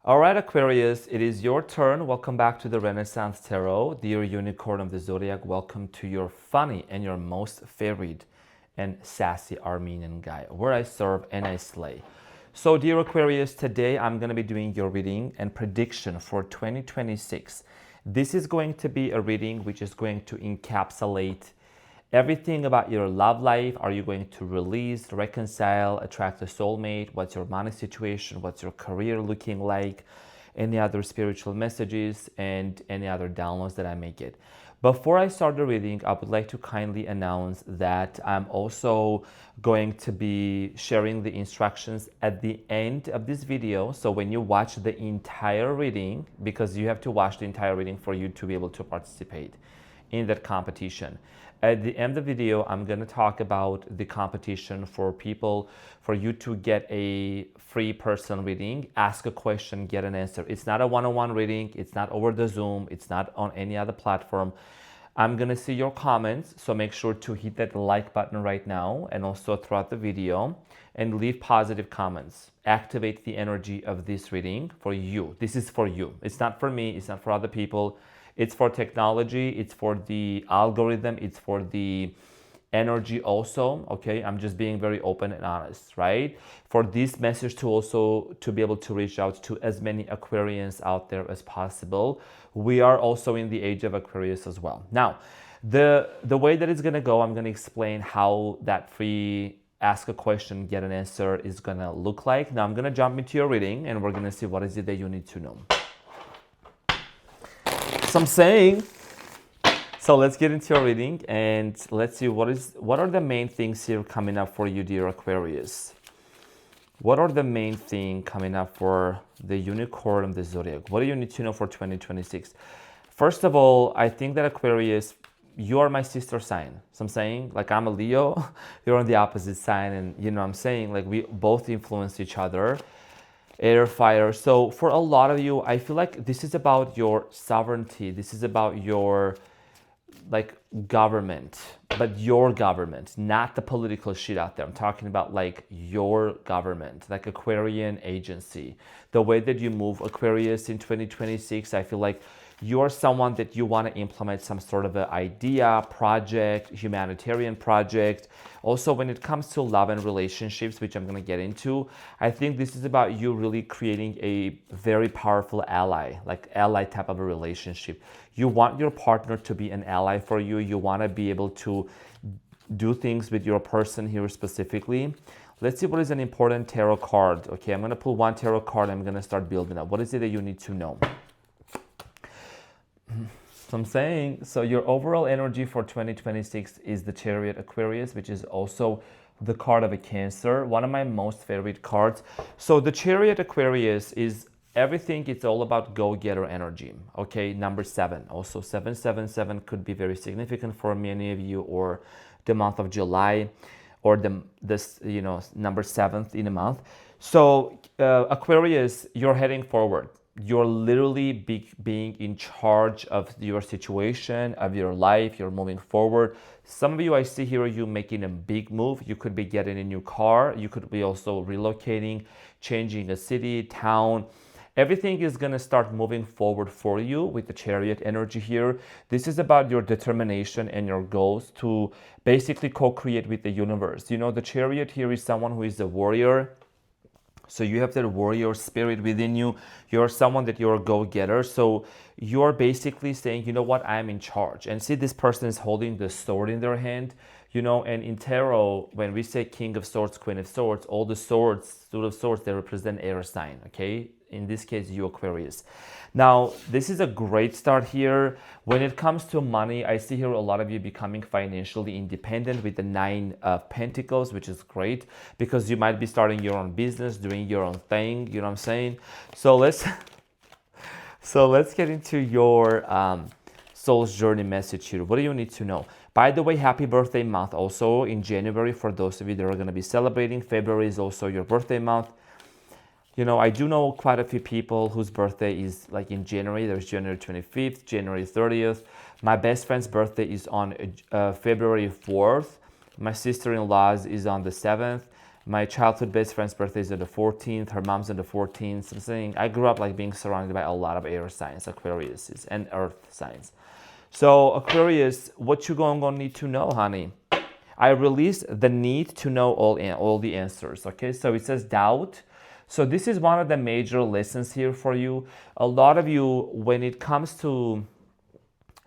All right, Aquarius, it is your turn. Welcome back to the Renaissance Tarot. Dear Unicorn of the Zodiac, welcome to your funny and your most favorite and sassy Armenian guy, where I serve and I slay. So, dear Aquarius, today I'm going to be doing your reading and prediction for 2026. This is going to be a reading which is going to encapsulate everything about your love life. Are you going to release, reconcile, attract a soulmate? What's your money situation? What's your career looking like? Any other spiritual messages and any other downloads that I may get. Before I start the reading, I would like to kindly announce that I'm also going to be sharing the instructions at the end of this video. So when you watch the entire reading, because you have to watch the entire reading for you to be able to participate in that competition. At the end of the video, I'm going to talk about the competition for people, for you to get a free person reading, ask a question, get an answer. It's not a one-on-one reading. It's not over the Zoom. It's not on any other platform. I'm going to see your comments, so make sure to hit that like button right now and also throughout the video and leave positive comments. Activate the energy of this reading for you. This is for you. It's not for me. It's not for other people. It's for technology, it's for the algorithm, it's for the energy also, okay? I'm just being very open and honest, right? For this message to also to be able to reach out to as many Aquarians out there as possible. We are also in the age of Aquarius as well. Now, the way that it's gonna go, I'm gonna explain how that free ask a question, get an answer is gonna look like. Now I'm gonna jump into your reading and we're gonna see what is it that you need to know. So I'm saying, so let's get into your reading and let's see what are the main things here coming up for you, dear Aquarius. What are the main thing coming up for the Unicorn of the Zodiac? What do you need to know for 2026? First of all, I think that Aquarius, you are my sister sign. So I'm saying, like I'm a Leo, you're on the opposite sign, and you know what I'm saying, like we both influence each other. Air, fire. So for a lot of you, I feel like this is about your sovereignty. This is about your like government, but your government, not the political shit out there. I'm talking about like your government, like Aquarian agency. The way that you move, Aquarius, in 2026, I feel like you're someone that you want to implement some sort of an idea, project, humanitarian project. Also, when it comes to love and relationships, which I'm going to get into, I think this is about you really creating a very powerful ally, like ally type of a relationship. You want your partner to be an ally for you. You want to be able to do things with your person here specifically. Let's see what is an important tarot card. Okay, I'm going to pull one tarot card. I'm going to start building up. What is it that you need to know? So I'm saying, so your overall energy for 2026 is the Chariot Aquarius, which is also the card of a Cancer, one of my most favorite cards. So the Chariot Aquarius is everything. It's all about go-getter energy. Okay, number 7. Also 777 could be very significant for many of you, or the month of July, or this number 7th in a month. So Aquarius, you're heading forward. You're literally being in charge of your situation, of your life. You're moving forward. Some of you, I see here, you making a big move. You could be getting a new car. You could be also relocating, changing a city, town. Everything is going to start moving forward for you with the Chariot energy here. This is about your determination and your goals to basically co-create with the universe. You know, the Chariot here is someone who is a warrior. So you have that warrior spirit within you. You're someone that you're a go-getter. So you're basically saying, you know what, I'm in charge. And see, this person is holding the sword in their hand. You know, and in tarot, when we say King of Swords, Queen of Swords, all the swords, Suit of Swords, they represent air sign, okay? In this case, you Aquarius. Now, this is a great start here. When it comes to money, I see here a lot of you becoming financially independent with the 9 of Pentacles, which is great because you might be starting your own business, doing your own thing, you know what I'm saying? So let's get into your soul's journey message here. What do you need to know? By the way, happy birthday month also in January for those of you that are going to be celebrating. February is also your birthday month. You know, I do know quite a few people whose birthday is like in January. There's January 25th, January 30th. My best friend's birthday is on February 4th. My sister-in-law's is on the 7th. My childhood best friend's birthday is on the 14th. Her mom's on the 14th. So I'm saying I grew up like being surrounded by a lot of air signs, Aquarius, and earth signs. So Aquarius, what you gonna need to know, honey? I release the need to know all the answers. Okay, so it says doubt. So this is one of the major lessons here for you. A lot of you, when it comes to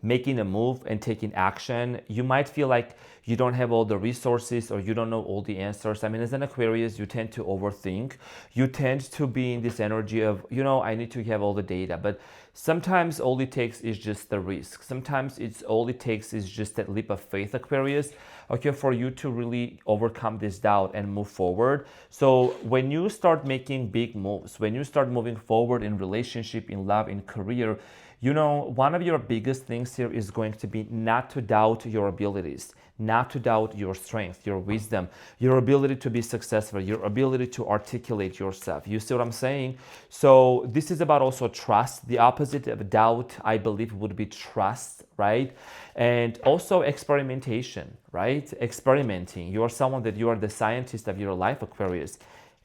making a move and taking action, you might feel like you don't have all the resources or you don't know all the answers. I mean, as an Aquarius, you tend to overthink. You tend to be in this energy of, I need to have all the data. But sometimes all it takes is just the risk. Sometimes all it takes is just that leap of faith, Aquarius, okay, for you to really overcome this doubt and move forward. So when you start making big moves, when you start moving forward in relationship, in love, in career, one of your biggest things here is going to be not to doubt your abilities, not to doubt your strength, your wisdom, your ability to be successful, your ability to articulate yourself. You see what I'm saying? So this is about also trust. The opposite of doubt, I believe, would be trust, right? And also experimentation, right? Experimenting. You are someone that you are the scientist of your life, Aquarius.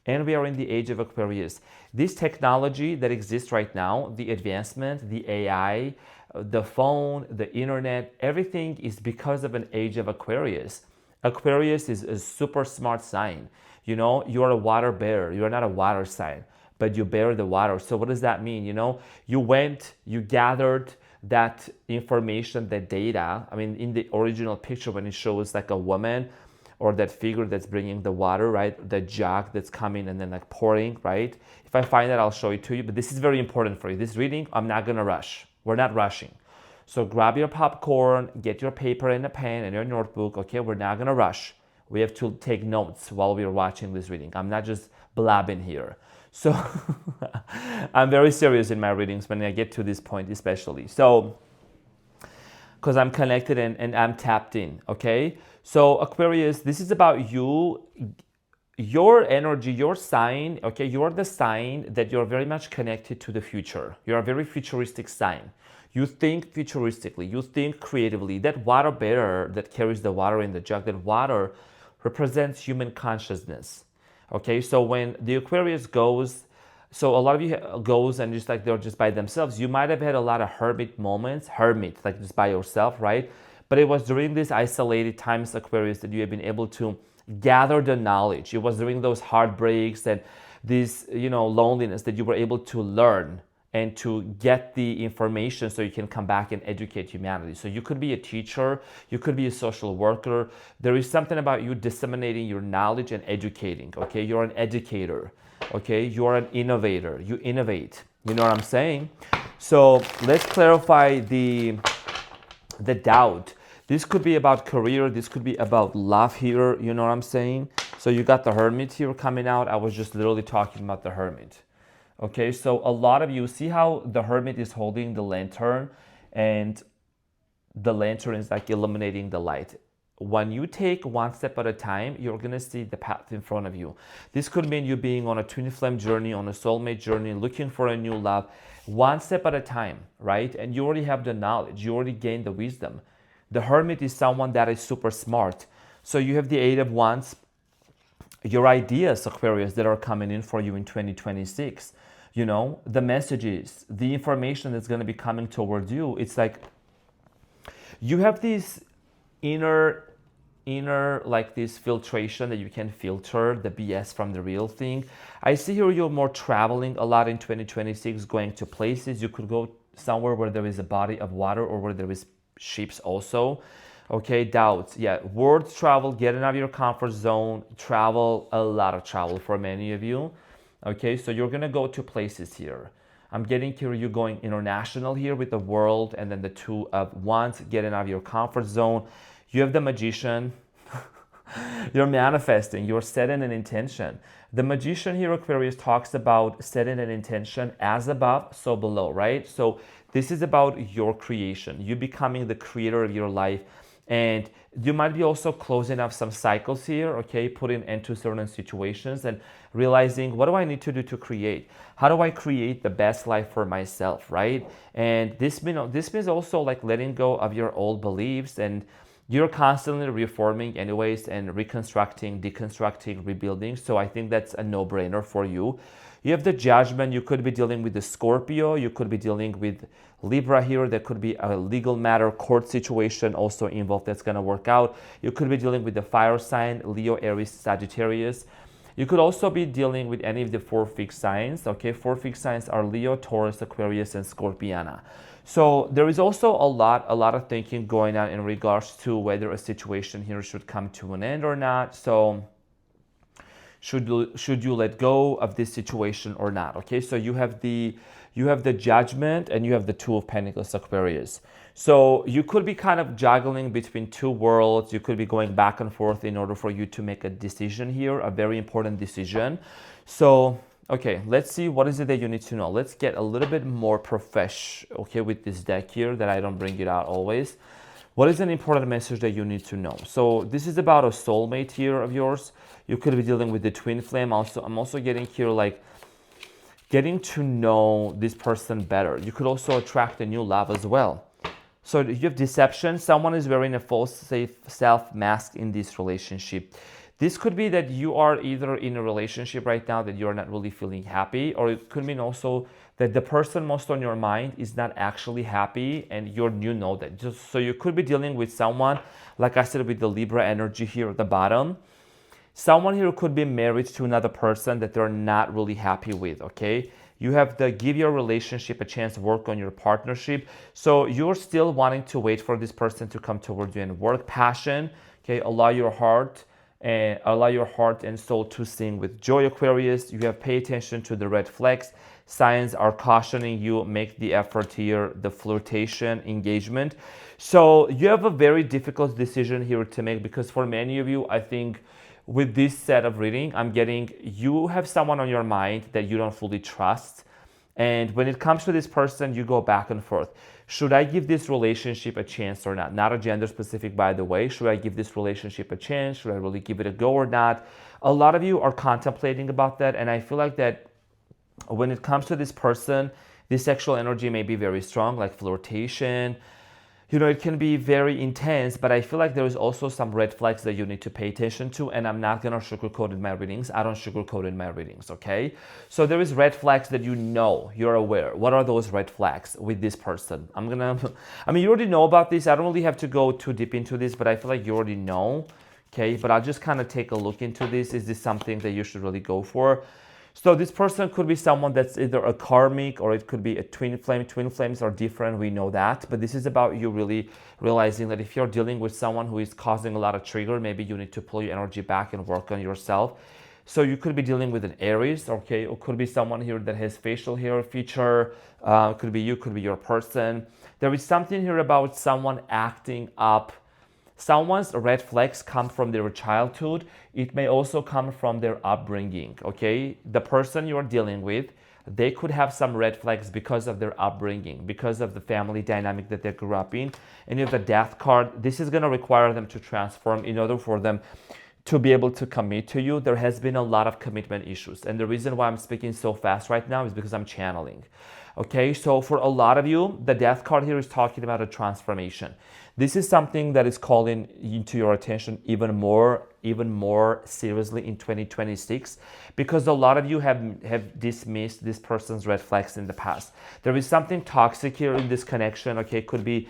And we are in the age of Aquarius. This technology that exists right now, the advancement, the AI, the phone, the internet, everything is because of an age of Aquarius. Aquarius is a super smart sign. You are a water bearer. You are not a water sign, but you bear the water. So what does that mean? You gathered that information, that data. I mean, in the original picture, when it shows like a woman, or that figure that's bringing the water, right? The jug that's coming and then like pouring, right? If I find that, I'll show it to you. But this is very important for you. This reading, I'm not gonna rush. We're not rushing. So grab your popcorn, get your paper and a pen and your notebook, okay? We're not gonna rush. We have to take notes while we're watching this reading. I'm not just blabbing here. So I'm very serious in my readings when I get to this point especially. So, because I'm connected and I'm tapped in, okay? So Aquarius, this is about you, your energy, your sign, okay? You're the sign that you're very much connected to the future. You're a very futuristic sign. You think futuristically, you think creatively. That water bearer that carries the water in the jug, that water represents human consciousness, okay? So when the Aquarius goes, so a lot of you goes and just like they're just by themselves. You might have had a lot of hermit moments, like just by yourself, right? But it was during these isolated times, Aquarius, that you have been able to gather the knowledge. It was during those heartbreaks and this, loneliness that you were able to learn and to get the information so you can come back and educate humanity. So you could be a teacher, you could be a social worker. There is something about you disseminating your knowledge and educating, okay? You're an educator, okay? You're an innovator, you innovate. You know what I'm saying? So let's clarify the doubt. This could be about career. This could be about love here. You know what I'm saying? So you got the Hermit here coming out. I was just literally talking about the Hermit. Okay, so a lot of you see how the Hermit is holding the lantern and the lantern is like illuminating the light. When you take one step at a time, you're going to see the path in front of you. This could mean you being on a twin flame journey, on a soulmate journey, looking for a new love, one step at a time, right? And you already have the knowledge. You already gained the wisdom. The Hermit is someone that is super smart. So you have the Eight of Wands, your ideas, Aquarius, that are coming in for you in 2026. The messages, the information that's going to be coming towards you. It's like you have these inner like this filtration that you can filter the BS from the real thing. I see here you're more traveling a lot in 2026, going to places. You could go somewhere where there is a body of water or where there is ships also. Okay, doubts. Yeah, world travel, getting out of your comfort zone, travel, a lot of travel for many of you. Okay, so you're gonna go to places here. I'm getting here, you going international here with the world, and then the Two of Wands, getting out of your comfort zone. You have the Magician. You're manifesting, you're setting an intention. The Magician here, Aquarius, talks about setting an intention as above, so below, right? So this is about your creation, you becoming the creator of your life. And you might be also closing up some cycles here, okay? Putting into certain situations and realizing, what do I need to do to create? How do I create the best life for myself, right? And this means also like letting go of your old beliefs and You're constantly reforming anyways and reconstructing, deconstructing, rebuilding. So I think that's a no-brainer for you. You have the Judgment. You could be dealing with the Scorpio. You could be dealing with Libra here. There could be a legal matter, court situation also involved that's going to work out. You could be dealing with the fire sign, Leo, Aries, Sagittarius. You could also be dealing with any of the 4 fixed signs. Okay, 4 fixed signs are Leo, Taurus, Aquarius, and Scorpiana. So there is also a lot of thinking going on in regards to whether a situation here should come to an end or not. So should you let go of this situation or not? Okay, so you have the Judgment and you have the 2 of Pentacles, Aquarius. So you could be kind of juggling between 2 worlds. You could be going back and forth in order for you to make a decision here, a very important decision. So okay, let's see what is it that you need to know. Let's get a little bit more professional, okay, with this deck here that I don't bring it out always. What is an important message that you need to know? So this is about a soulmate here of yours. You could be dealing with the twin flame. I'm also getting here like getting to know this person better. You could also attract a new love as well. So you have deception. Someone is wearing a false self mask in this relationship. This could be that you are either in a relationship right now that you're not really feeling happy, or it could mean also that the person most on your mind is not actually happy and you know that. So you could be dealing with someone, like I said, with the Libra energy here at the bottom. Someone here could be married to another person that they're not really happy with, okay? You have to give your relationship a chance to work on your partnership. So you're still wanting to wait for this person to come towards you and work. Passion, okay? Allow your heart and soul to sing with joy, Aquarius. You have pay attention to the red flags. Signs are cautioning you, make the effort here, the flirtation, engagement. So you have a very difficult decision here to make, because for many of you, I think with this set of reading, I'm getting you have someone on your mind that you don't fully trust. And when it comes to this person, you go back and forth. Should I give this relationship a chance or not? Not a gender specific, by the way. Should I give this relationship a chance? Should I really give it a go or not? A lot of you are contemplating about that. And I feel like that when it comes to this person, this sexual energy may be very strong, like flirtation. You know, it can be very intense, but I feel like there is also some red flags that you need to pay attention to, and I'm not gonna sugarcoat in my readings. I don't sugarcoat in my readings, okay? So there is red flags that you're aware. What are those red flags with this person? I mean, you already know about this. I don't really have to go too deep into this, but I feel like you already know, okay? But I'll just kind of take a look into this. Is this something that you should really go for? So this person could be someone that's either a karmic, or it could be a twin flame. Twin flames are different, we know that. But this is about you really realizing that if you're dealing with someone who is causing a lot of trigger, maybe you need to pull your energy back and work on yourself. So you could be dealing with an Aries, okay? Or could be someone here that has facial hair feature. Could be you, could be your person. There is something here about someone acting up. Someone's red flags come from their childhood. It may also come from their upbringing, okay? The person you're dealing with, they could have some red flags because of their upbringing, because of the family dynamic that they grew up in. And you have the Death card. This is going to require them to transform in order for them to be able to commit to you. There has been a lot of commitment issues. And the reason why I'm speaking so fast right now is because I'm channeling. Okay, so for a lot of you, the Death card here is talking about a transformation. This is something that is calling into your attention even more seriously in 2026, because a lot of you have dismissed this person's red flags in the past. There is something toxic here in this connection, okay? Could be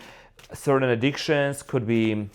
certain addictions, could be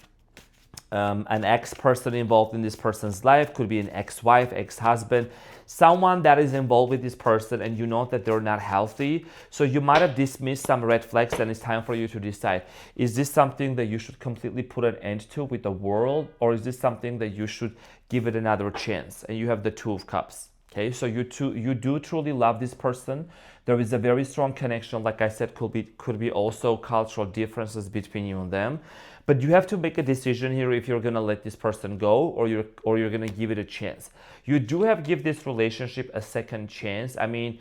an ex-person involved in this person's life, could be an ex-wife, ex-husband, someone that is involved with this person and you know that they're not healthy. So you might have dismissed some red flags, and it's time for you to decide, is this something that you should completely put an end to with the world, or is this something that you should give it another chance? And you have the Two of Cups. Okay, so you do truly love this person. There is a very strong connection. Like I said, could be also cultural differences between you and them. But you have to make a decision here if you're gonna let this person go, or you're gonna give it a chance. You do have to give this relationship a second chance. I mean,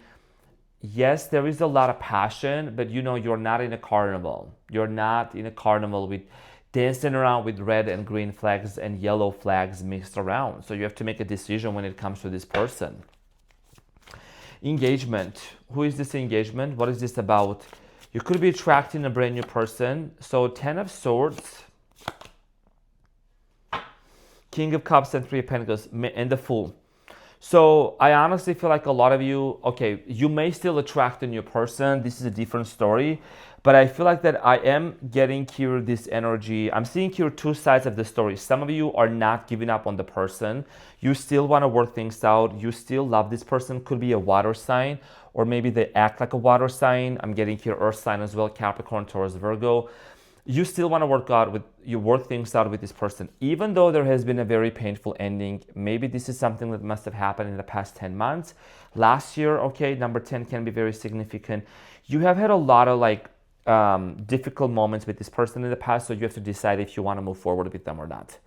yes, there is a lot of passion, but you know, you're not in a carnival. You're not in a carnival with dancing around with red and green flags and yellow flags mixed around. So you have to make a decision when it comes to this person. Engagement. Who is this engagement? What is this about? You could be attracting a brand new person. So 10 of Swords. King of Cups and Three of Pentacles, and the Fool. So I honestly feel like a lot of you, okay, you may still attract a new person. This is a different story. But I feel like that I am getting here this energy. I'm seeing here two sides of the story. Some of you are not giving up on the person. You still want to work things out. You still love this person. Could be a water sign, or maybe they act like a water sign. I'm getting here earth sign as well, Capricorn, Taurus, Virgo. You still want to work things out with this person, even though there has been a very painful ending. Maybe this is something that must have happened in the past 10 months. Last year, okay, number 10 can be very significant. You have had a lot of difficult moments with this person in the past, so you have to decide if you want to move forward with them or not.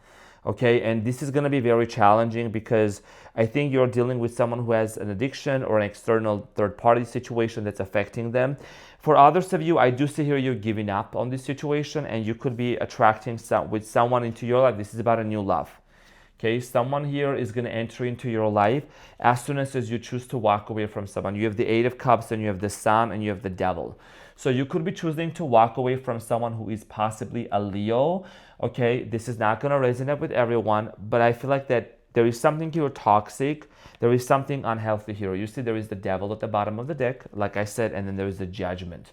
Okay, and this is going to be very challenging because I think you're dealing with someone who has an addiction or an external third-party situation that's affecting them. For others of you, I do see here you're giving up on this situation, and you could be attracting with someone into your life. This is about a new love. Okay, someone here is going to enter into your life as soon as you choose to walk away from someone. You have the Eight of Cups, and you have the Sun, and you have the Devil. So you could be choosing to walk away from someone who is possibly a Leo. Okay, this is not going to resonate with everyone, but I feel like that there is something here toxic. There is something unhealthy here. You see, there is the Devil at the bottom of the deck, like I said, and then there is the Judgment.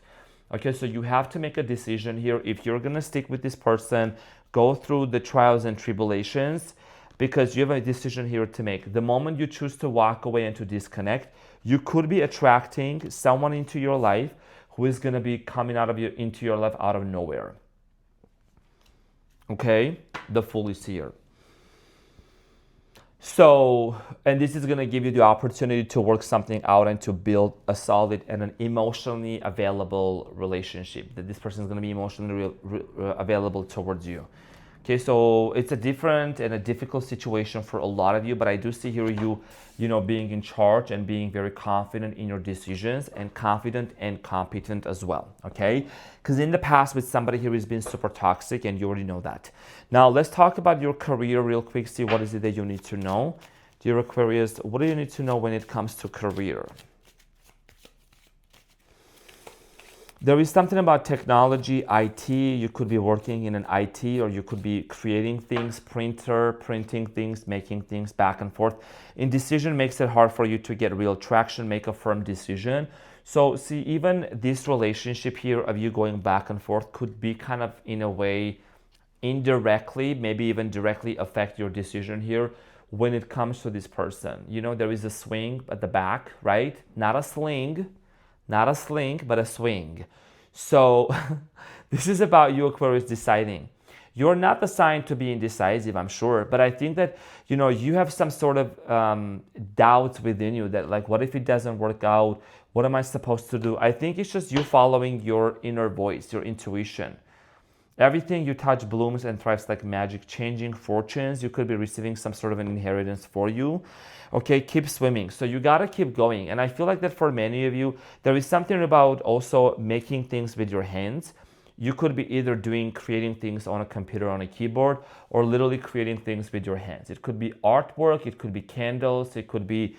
Okay, so you have to make a decision here. If you're going to stick with this person, go through the trials and tribulations, because you have a decision here to make. The moment you choose to walk away and to disconnect, you could be attracting someone into your life who is going to be coming into your life out of nowhere. Okay, the Fool is here. So, and this is going to give you the opportunity to work something out and to build a solid and an emotionally available relationship. That this person is going to be emotionally available towards you. Okay, so it's a different and a difficult situation for a lot of you, but I do see here you being in charge and being very confident in your decisions, and confident and competent as well, okay? Because in the past with somebody here who's been super toxic, and you already know that. Now, let's talk about your career real quick, see what is it that you need to know. Dear Aquarius, what do you need to know when it comes to career? There is something about technology, IT. You could be working in an IT, or you could be creating things, printing things, making things back and forth. Indecision makes it hard for you to get real traction, make a firm decision. So see, even this relationship here of you going back and forth could be kind of, in a way, indirectly, maybe even directly affect your decision here when it comes to this person. There is a swing at the back, right? Not a sling, but a swing. So this is about you, Aquarius, deciding. You're not the sign to be indecisive, I'm sure, but I think that, you have some sort of doubts within you that, like, what if it doesn't work out? What am I supposed to do? I think it's just you following your inner voice, your intuition. Everything you touch blooms and thrives like magic, changing fortunes. You could be receiving some sort of an inheritance for you. Okay, keep swimming. So you gotta keep going. And I feel like that for many of you, there is something about also making things with your hands. You could be either creating things on a computer, on a keyboard, or literally creating things with your hands. It could be artwork, it could be candles, it could be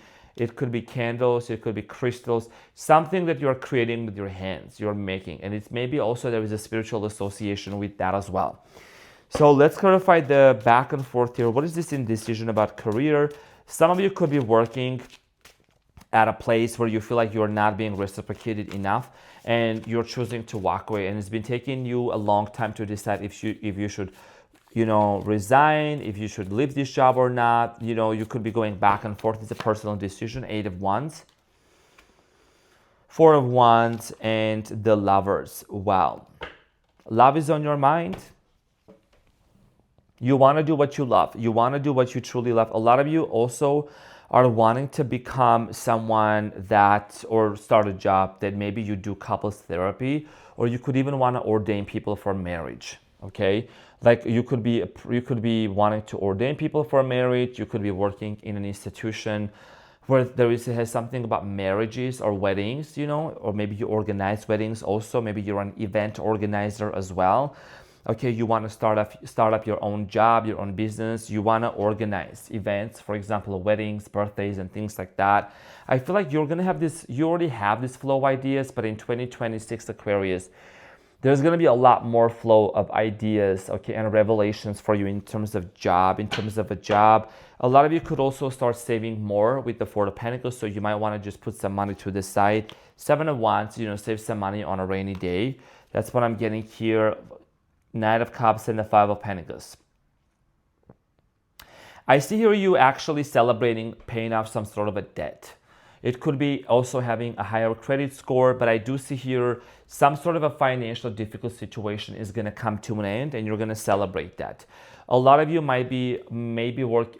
crystals, something that you're creating with your hands, you're making. And it's maybe also there is a spiritual association with that as well. So let's clarify the back and forth here. What is this indecision about career? Some of you could be working at a place where you feel like you're not being reciprocated enough, and you're choosing to walk away. And it's been taking you a long time to decide if you should resign, if you should leave this job or not. You could be going back and forth. It's a personal decision. 8 of Wands, 4 of Wands, and the Lovers. Wow. Love is on your mind. You want to do what you love. You want to do what you truly love. A lot of you also are wanting to become someone or start a job that maybe you do couples therapy, or you could even want to ordain people for marriage. Okay, like you could be wanting to ordain people for marriage. You could be working in an institution where has something about marriages or weddings, or maybe you organize weddings also. Maybe you're an event organizer as well. Okay, you want to start up your own job, your own business. You want to organize events, for example, weddings, birthdays, and things like that. I feel like you already have this flow of ideas, but in 2026, Aquarius, There's going to be a lot more flow of ideas, okay, and revelations for you in terms of job, in terms of a job. A lot of you could also start saving more with the Four of Pentacles, so you might want to just put some money to the side. Seven of Wands, save some money on a rainy day. That's what I'm getting here. Knight of Cups and the Five of Pentacles. I see here you actually celebrating paying off some sort of a debt. It could be also having a higher credit score, but I do see here some sort of a financial difficult situation is going to come to an end and you're going to celebrate that. A lot of you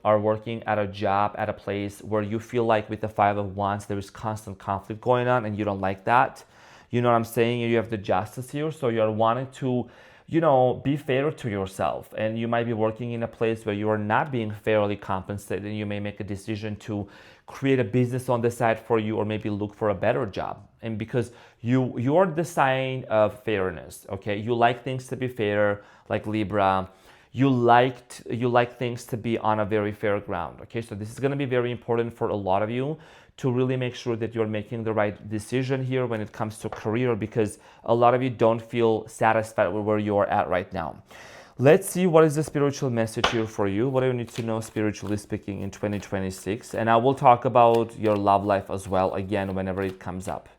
are working at a job, at a place where you feel like with the Five of Wands, there is constant conflict going on and you don't like that. You know what I'm saying? You have the Justice here, so you're wanting to be fair to yourself, and you might be working in a place where you are not being fairly compensated, and you may make a decision to create a business on the side for you, or maybe look for a better job. And because you are the sign of fairness, okay? You like things to be fair, like Libra. You like things to be on a very fair ground, okay? So this is going to be very important for a lot of you to really make sure that you're making the right decision here when it comes to career, because a lot of you don't feel satisfied with where you are at right now. Let's see what is the spiritual message here for you. What do you need to know spiritually speaking in 2026? And I will talk about your love life as well again whenever it comes up.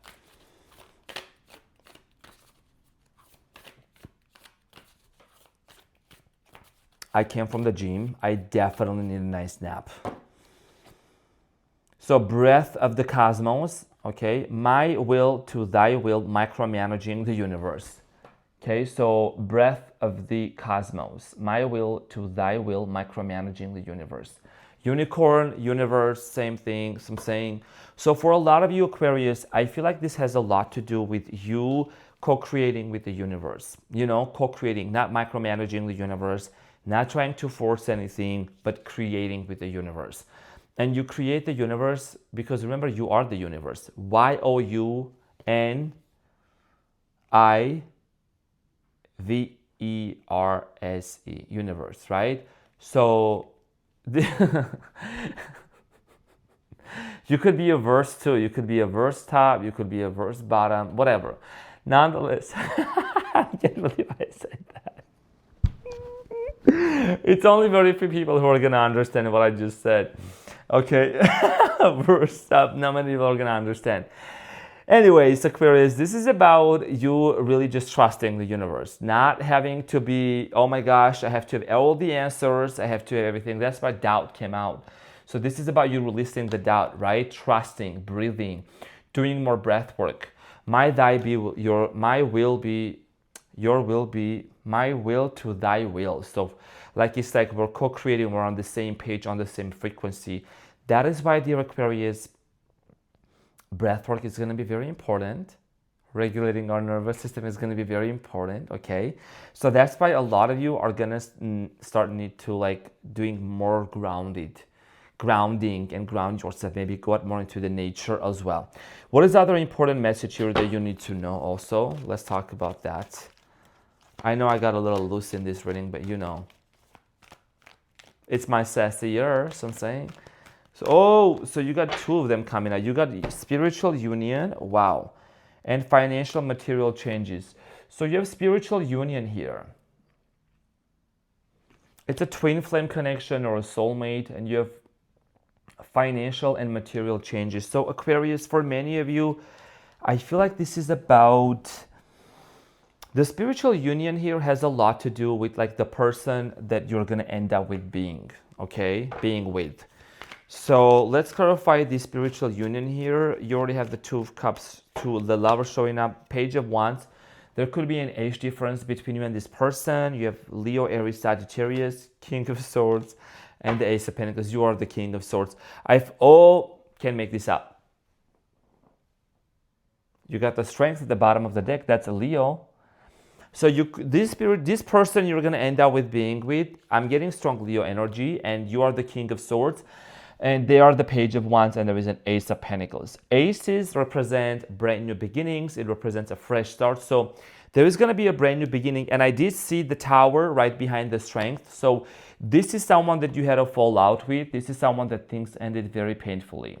I came from the gym. I definitely need a nice nap. So breath of the cosmos, okay? My will to thy will, micromanaging the universe. Okay, so breath of the cosmos, my will to thy will, micromanaging the universe. Unicorn, universe, same thing, I'm saying. So for a lot of you Aquarius, I feel like this has a lot to do with you co-creating with the universe. Co-creating, not micromanaging the universe, not trying to force anything, but creating with the universe. And you create the universe because remember, you are the universe. YOUNIVERSE, universe, right? So you could be a verse too. You could be a verse top. You could be a verse bottom, whatever. Nonetheless, I can't believe I said that. It's only very few people who are going to understand what I just said. Okay, verse up, not many people are going to understand. Anyways, Aquarius, this is about you really just trusting the universe, not having to be, oh my gosh, I have to have all the answers, I have to have everything. That's why doubt came out. So this is about you releasing the doubt, right? Trusting, breathing, doing more breath work. My will be, your will be, my will to thy will. So like it's like we're co-creating, we're on the same page, on the same frequency. That is why, dear Aquarius, breath work is going to be very important. Regulating our nervous system is going to be very important, okay? So that's why a lot of you are going to start need to like doing more grounding and ground yourself, maybe go out more into the nature as well. What is the other important message here that you need to know also? Let's talk about that. I know I got a little loose in this reading, but it's my sassy year, so I'm saying. So you got two of them coming out. You got spiritual union, wow, and financial material changes. So you have spiritual union here. It's a twin flame connection or a soulmate, and you have financial and material changes. So Aquarius, for many of you, I feel like this is about the spiritual union here has a lot to do with like the person that you're going to end up with being with. So let's clarify the spiritual union here. You already have the Two of Cups, the Lover showing up, Page of Wands. There could be an age difference between you and this person. You have Leo, Aries, Sagittarius, King of Swords, and the Ace of Pentacles. You are the King of Swords. Can make this up. You got the Strength at the bottom of the deck. That's a Leo. So this person you're going to end up with being with, I'm getting strong Leo energy, and you are the King of Swords. And they are the Page of Wands, and there is an Ace of Pentacles. Aces represent brand new beginnings. It represents a fresh start. So there is going to be a brand new beginning. And I did see the Tower right behind the Strength. So this is someone that you had a fallout with. This is someone that things ended very painfully.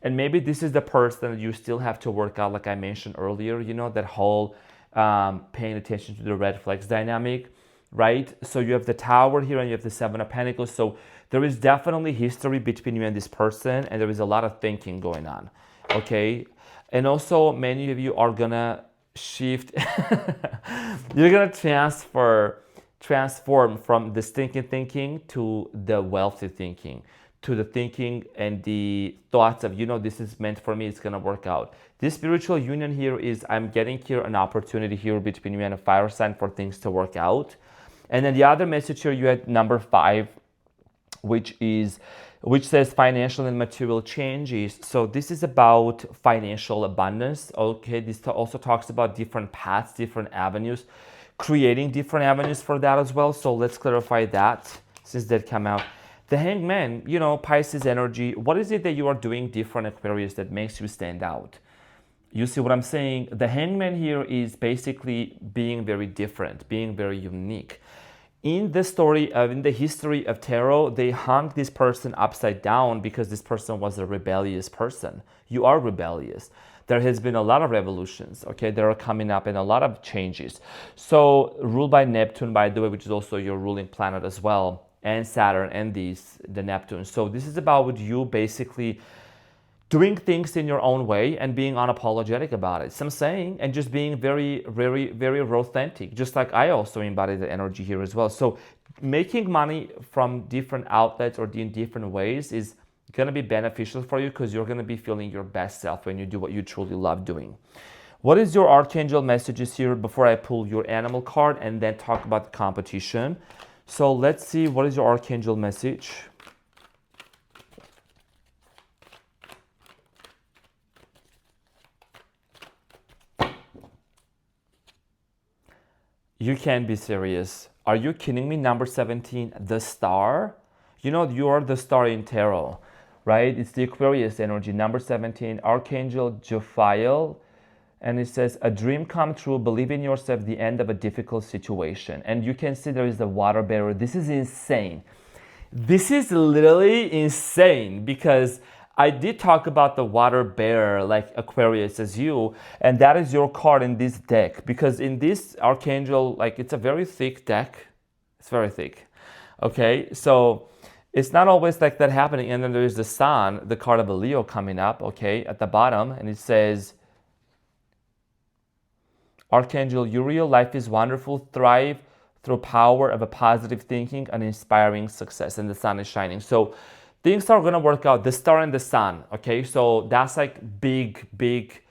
And maybe this is the person that you still have to work out, like I mentioned earlier, that whole paying attention to the red flags dynamic, right? So you have the Tower here and you have the Seven of Pentacles. So there is definitely history between you and this person, and there is a lot of thinking going on, okay? And also many of you are gonna shift, you're gonna transform from the stinking thinking to the wealthy thinking, to the thinking and the thoughts of, this is meant for me, it's gonna work out. This spiritual union here is, I'm getting here an opportunity here between you and a fire sign for things to work out. And then the other message here, you had number 5, which says financial and material changes. So this is about financial abundance. Okay, this also talks about different paths, different avenues, creating different avenues for that as well. So let's clarify that since that came out. The Hangman, Pisces energy. What is it that you are doing different, Aquarius, that makes you stand out? You see what I'm saying? The Hangman here is basically being very different, being very unique. In the story in the history of tarot, they hung this person upside down because this person was a rebellious person. You are rebellious. There has been a lot of revolutions, okay? They are coming up and a lot of changes. So ruled by Neptune, by the way, which is also your ruling planet as well, and Saturn and the Neptune. So this is about you basically doing things in your own way and being unapologetic about it. So I'm saying, and just being very, very, very authentic, just like I also embody the energy here as well. So making money from different outlets or in different ways is going to be beneficial for you because you're going to be feeling your best self when you do what you truly love doing. What is your Archangel messages here before I pull your animal card and then talk about the competition? So let's see, what is your Archangel message? You can't be serious. Are you kidding me? Number 17, the star. You are the star in tarot, right? It's the Aquarius energy. Number 17, Archangel Jophiel. And it says, a dream come true, believe in yourself, the end of a difficult situation. And you can see there is the water bearer. This is insane. This is literally insane because I did talk about the water bearer, like Aquarius as you, and that is your card in this deck. Because in this Archangel, it's a very thick deck. It's very thick. Okay, so it's not always like that happening. And then there is the Sun, the card of a Leo coming up, okay, at the bottom. And it says, Archangel Uriel, life is wonderful, thrive through power of a positive thinking and inspiring success. And the sun is shining. So things are going to work out. The star and the sun, okay? So that's like big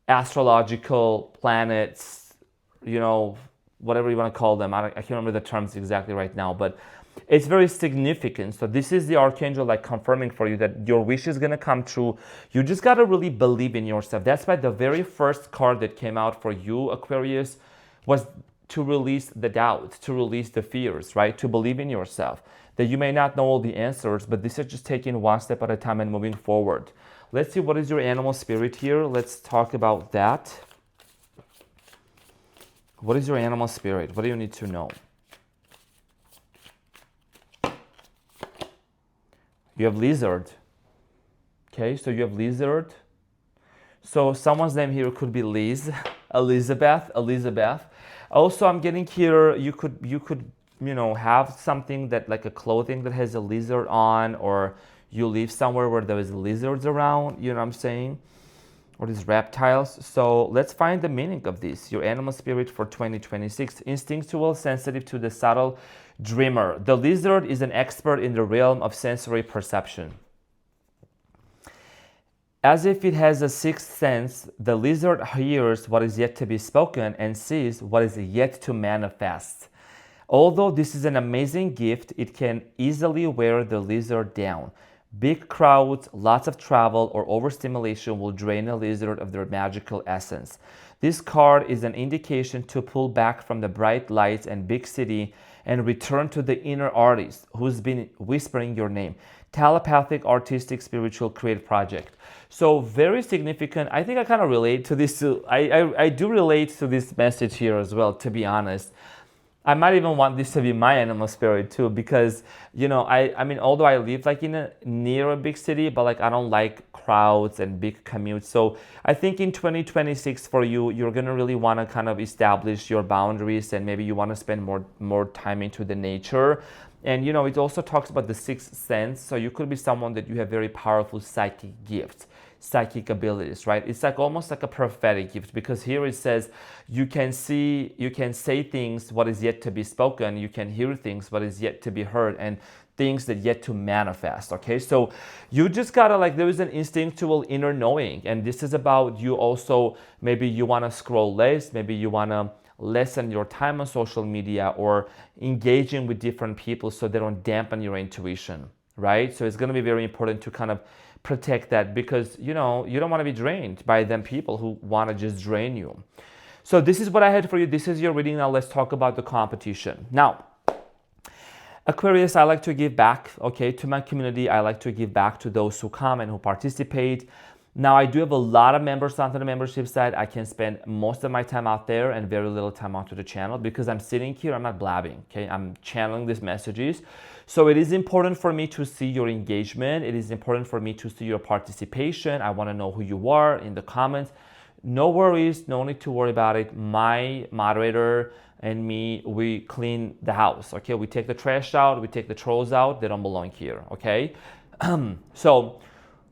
astrological planets, whatever you want to call them. I can't remember the terms exactly right now, but it's very significant. So this is the Archangel confirming for you that your wish is going to come true. You just got to really believe in yourself. That's why the very first card that came out for you, Aquarius, was to release the doubts, to release the fears, right? To believe in yourself. That you may not know all the answers, but this is just taking one step at a time and moving forward. Let's see, what is your animal spirit here? Let's talk about that. What is your animal spirit? What do you need to know? You have lizard. Okay, so you have lizard. So someone's name here could be Liz, Elizabeth. Also, I'm getting here, you could have something that like a clothing that has a lizard on, or you live somewhere where there is lizards around, you know what I'm saying? Or these reptiles. So let's find the meaning of this. Your animal spirit for 2026. Instinctual, sensitive to the subtle, dreamer. The lizard is an expert in the realm of sensory perception. As if it has a sixth sense, the lizard hears what is yet to be spoken and sees what is yet to manifest. Although this is an amazing gift, it can easily wear the lizard down. Big crowds, lots of travel, or overstimulation will drain a lizard of their magical essence. This card is an indication to pull back from the bright lights and big city and return to the inner artist who's been whispering your name. Telepathic, artistic, spiritual, creative project. So very significant. I think I kind of relate to this. I do relate to this message here as well, to be honest. I might even want this to be my animal spirit too, because I mean, although I live like near a big city, but like I don't like crowds and big commutes. So I think in 2026 for you, you're gonna really want to kind of establish your boundaries, and maybe you want to spend more time into the nature. And it also talks about the sixth sense. So you could be someone that you have very powerful psychic gifts, psychic abilities, right? It's like almost like a prophetic gift, because here it says you can say things what is yet to be spoken, you can hear things what is yet to be heard, and things that yet to manifest. Okay, so you just gotta, like, there is an instinctual inner knowing, and this is about you also. Maybe you want to scroll less, maybe you want to lessen your time on social media, or engaging with different people so they don't dampen your intuition, right? So it's going to be very important to kind of protect that, because you don't want to be drained by them people who want to just drain you. So this is what I had for you. This is your reading. Now let's talk about the competition. Now, Aquarius, I like to give back, okay, to my community. I like to give back to those who come and who participate. Now, I do have a lot of members onto the membership side. I can spend most of my time out there and very little time onto the channel, because I'm sitting here, I'm not blabbing, okay? I'm channeling these messages. So it is important for me to see your engagement. It is important for me to see your participation. I want to know who you are in the comments. No worries, no need to worry about it. My moderator and me, we clean the house, okay? We take the trash out, we take the trolls out. They don't belong here, okay? So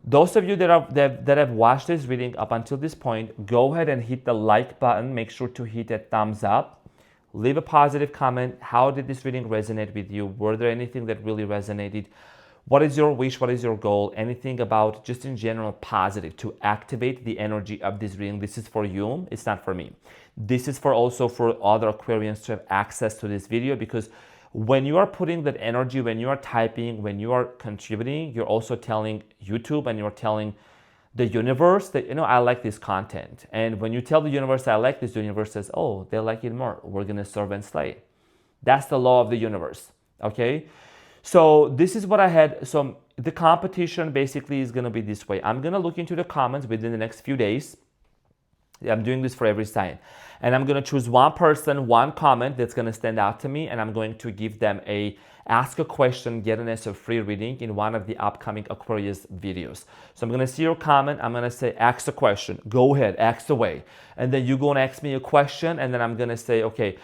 those of you that have watched this reading up until this point, go ahead and hit the like button. Make sure to hit that thumbs up. Leave a positive comment. How did this reading resonate with you? Were there anything that really resonated? What is your wish? What is your goal? Anything about just in general positive to activate the energy of this reading? This is for you. It's not for me. This is also for other Aquarians to have access to this video, because when you are putting that energy, when you are typing, when you are contributing, you're also telling YouTube and you're telling the universe that, I like this content. And when you tell the universe, I like this, the universe says, oh, they like it more. We're going to serve and slay. That's the law of the universe. Okay. So this is what I had. So the competition basically is going to be this way. I'm going to look into the comments within the next few days. I'm doing this for every sign. And I'm going to choose one person, one comment that's going to stand out to me, and I'm going to give them ask a question, get an answer free reading in one of the upcoming Aquarius videos. So I'm going to see your comment. I'm going to say, ask a question. Go ahead, ask away. And then you're going to ask me a question, and then I'm going to say, okay,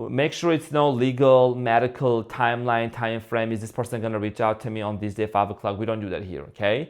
make sure it's no legal, medical timeline, time frame. Is this person going to reach out to me on this day, 5 o'clock? We don't do that here, okay?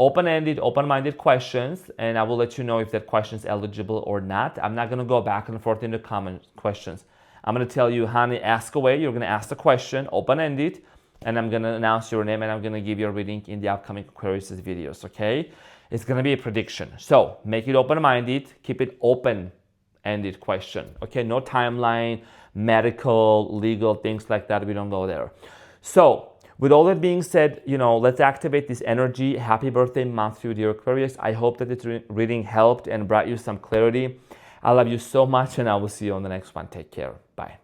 Open-ended, open-minded questions, and I will let you know if that question is eligible or not. I'm not going to go back and forth in the comment questions. I'm going to tell you, honey, ask away. You're going to ask the question, open-ended, and I'm going to announce your name, and I'm going to give you a reading in the upcoming Aquarius videos, okay? It's going to be a prediction. So make it open-minded. Keep it open-ended question, okay? No timeline, medical, legal, things like that. We don't go there. So with all that being said, let's activate this energy. Happy birthday month to you, dear Aquarius. I hope that this reading helped and brought you some clarity. I love you so much, and I will see you on the next one. Take care. Bye.